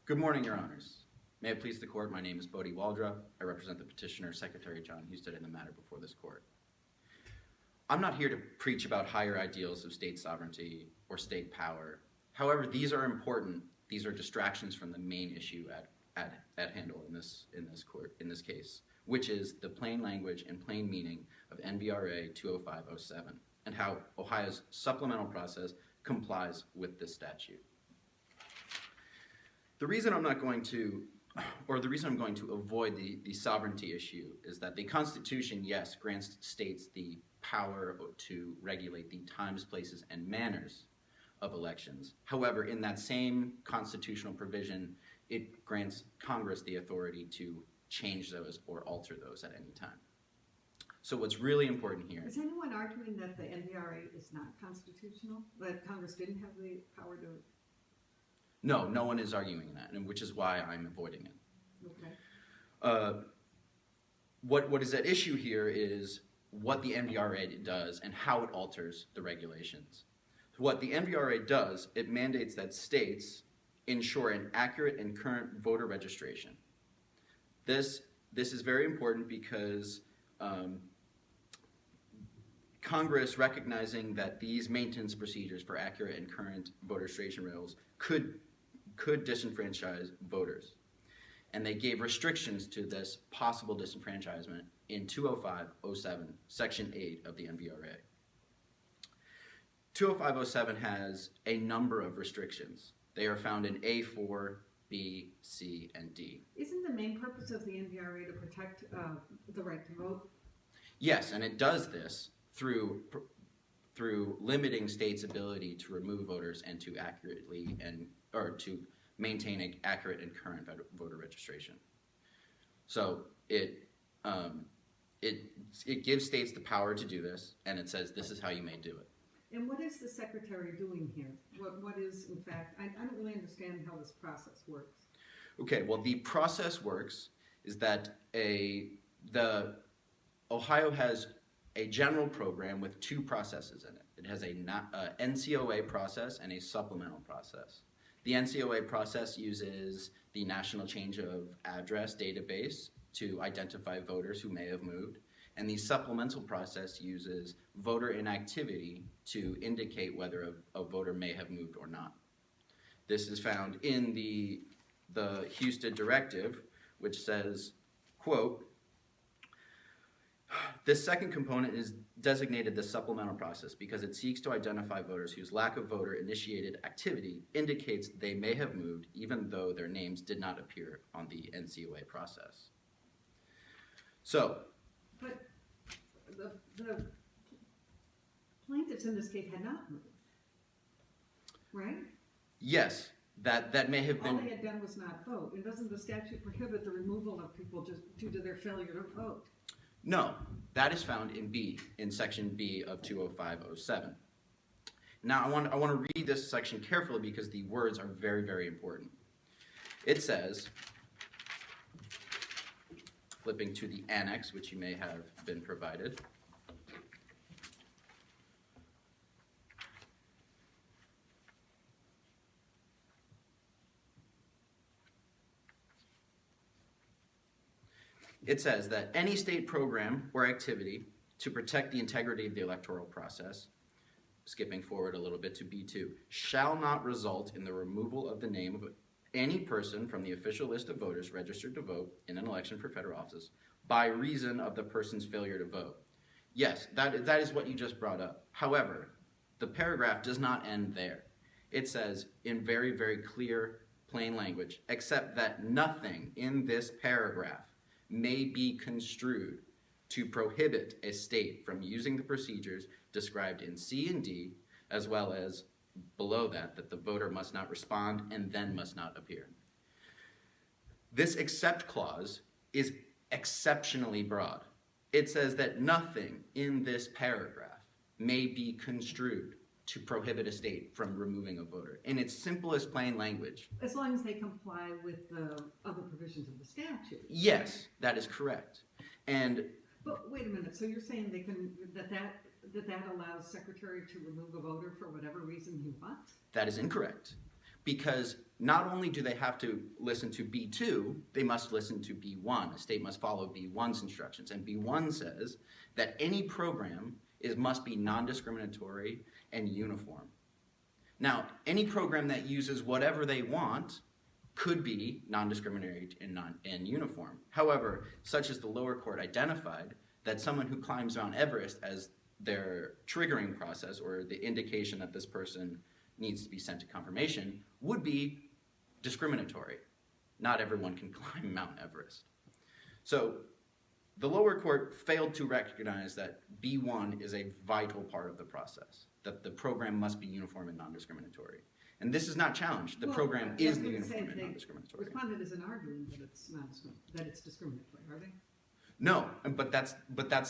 Good morning, Your Honors. May it please the Court, my name is Bodie Waldrop. I represent the petitioner, Secretary John Husted, in the matter before this Court. I'm not here to preach about higher ideals of state sovereignty or state power. However, these are important. These are distractions from the main issue at handle in this case, which is the plain language and plain meaning of NVRA 20507 and how Ohio's supplemental process complies with this statute. The reason I'm going to avoid the sovereignty issue is that the Constitution, yes, grants states the power to regulate the times, places, and manners of elections. However, in that same constitutional provision, it grants Congress the authority to change those or alter those at any time. So what's really important here... Is anyone arguing that the NVRA is not constitutional? That Congress didn't have the power to... No, no one is arguing that, and which is why I'm avoiding it. Okay. What is at issue here is what the NVRA does and how it alters the regulations. What the NVRA does, it mandates that states ensure an accurate and current voter registration. This is very important because Congress, recognizing that these maintenance procedures for accurate and current voter registration rules could disenfranchise voters. And they gave restrictions to this possible disenfranchisement in 20507, Section 8 of the NVRA. 20507 has a number of restrictions. They are found in A4, B, C, and D. Isn't the main purpose of the NVRA to protect the right to vote? Yes, and it does this through limiting states' ability to remove voters and to to maintain an accurate and current voter registration. So it gives states the power to do this, and it says this is how you may do it. And what is the Secretary doing here? What is, in fact, I don't really understand how this process works. Okay, well, the process works is that Ohio has a general program with two processes in it. It has a NCOA process and a supplemental process. The NCOA process uses the National Change of Address database to identify voters who may have moved, and the supplemental process uses voter inactivity to indicate whether a voter may have moved or not. This is found in the Husted Directive, which says, quote, "This second component is designated the supplemental process because it seeks to identify voters whose lack of voter-initiated activity indicates they may have moved even though their names did not appear on the NCOA process." So, but the plaintiffs in this case had not moved, right? yes, that may have been... All they had done was not vote. And doesn't the statute prohibit the removal of people just due to their failure to vote? No, that is found in B, in Section B of 20507. Now, I want to read this section carefully because the words are very, very important. It says, flipping to the annex, which you may have been provided, it says that any state program or activity to protect the integrity of the electoral process, skipping forward a little bit to B2, shall not result in the removal of the name of any person from the official list of voters registered to vote in an election for federal office by reason of the person's failure to vote. Yes, that is what you just brought up. However, the paragraph does not end there. It says in very, very clear, plain language, except that nothing in this paragraph may be construed to prohibit a state from using the procedures described in C and D, as well as below that the voter must not respond and then must not appear. This except clause is exceptionally broad. It says that nothing in this paragraph may be construed to prohibit a state from removing a voter in its simplest plain language. As long as they comply with the other provisions of the statute. Yes, that is correct. But wait a minute, so you're saying they can that allows Secretary to remove a voter for whatever reason he wants? That is incorrect. because not only do they have to listen to B2, they must listen to B1. A state must follow B1's instructions. And B1 says that any program must be non-discriminatory and uniform. Now, any program that uses whatever they want could be non-discriminatory and uniform. However, such as the lower court identified, that someone who climbs Mount Everest as their triggering process or the indication that this person needs to be sent to confirmation would be discriminatory. Not everyone can climb Mount Everest. So the lower court failed to recognize that B1 is a vital part of the process, that the program must be uniform and non-discriminatory. And this is not challenged. The program is uniform and non-discriminatory. Respondent isn't arguing that it's discriminatory, are they? No, but that's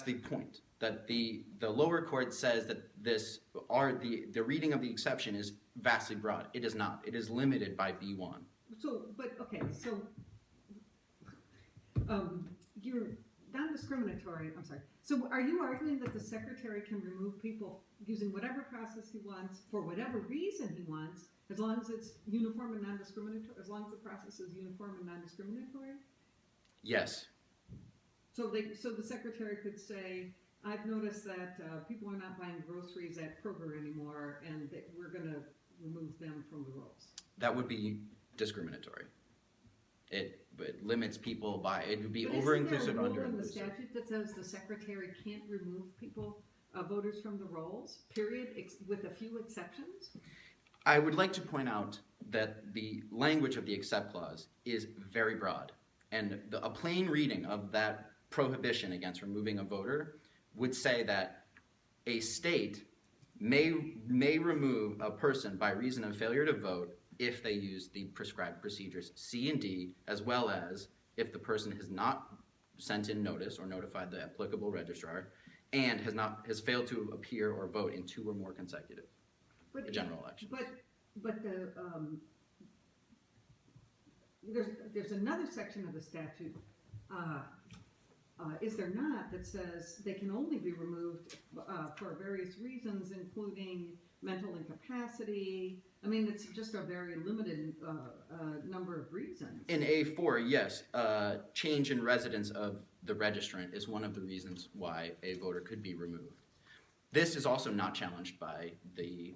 the point. That the lower court says that the reading of the exception is vastly broad. It is not. It is limited by B1. You're non-discriminatory. I'm sorry. So are you arguing that the secretary can remove people using whatever process he wants for whatever reason he wants, as long as it's uniform and non-discriminatory, as long as the process is uniform and non-discriminatory? Yes. So the secretary could say, I've noticed that people are not buying groceries at Kroger anymore, and that we're going to remove them from the rolls. That would be discriminatory. It limits people by, it would be But over-inclusive, isn't there a rule in the under-inclusive. statute that says the secretary can't remove people, voters from the rolls, period, with a few exceptions? I would like to point out that the language of the except clause is very broad. And a plain reading of that prohibition against removing a voter would say that a state may remove a person by reason of failure to vote if they use the prescribed procedures C and D, as well as if the person has not sent in notice or notified the applicable registrar and has failed to appear or vote in 2 or more consecutive general elections. But there's another section of the statute, is there not, that says they can only be removed for various reasons, including mental incapacity. I mean, it's just a very limited number of reasons. In A4, yes, change in residence of the registrant is one of the reasons why a voter could be removed. This is also not challenged by the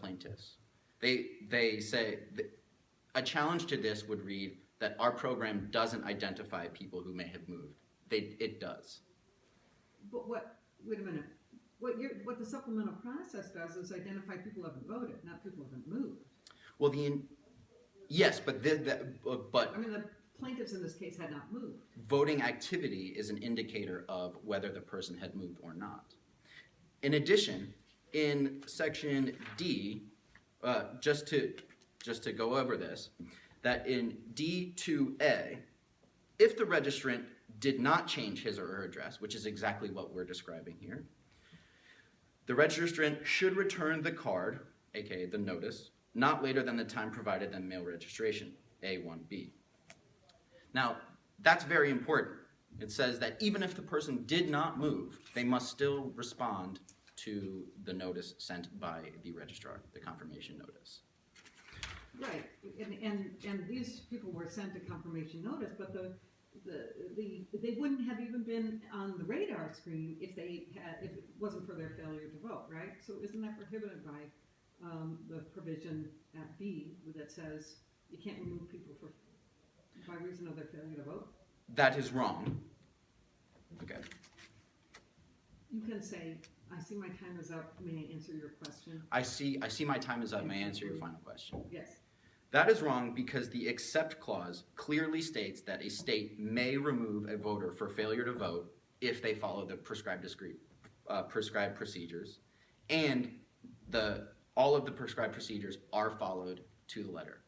plaintiffs. They say a challenge to this would read that our program doesn't identify people who may have moved. It does. But wait a minute. What the supplemental process does is identify people who haven't voted, not people who haven't moved. Well, yes, but I mean, the plaintiffs in this case had not moved. Voting activity is an indicator of whether the person had moved or not. In addition, in section D, just to go over this, that in D2A, if the registrant did not change his or her address, which is exactly what we're describing here, the registrant should return the card, aka the notice, not later than the time provided in mail registration, A1B. Now, that's very important. It says that even if the person did not move, they must still respond to the notice sent by the registrar, the confirmation notice. Right, and these people were sent a confirmation notice, but they wouldn't have even been on the radar screen if it wasn't for their failure to vote, right? So isn't that prohibited by the provision at B that says you can't remove people by reason of their failure to vote? That is wrong. Okay. You can say, I see my time is up. May I answer your question? I see my time is up. May I answer your final question? Yes. That is wrong because the except clause clearly states that a state may remove a voter for failure to vote if they follow the prescribed procedures, and all of the prescribed procedures are followed to the letter.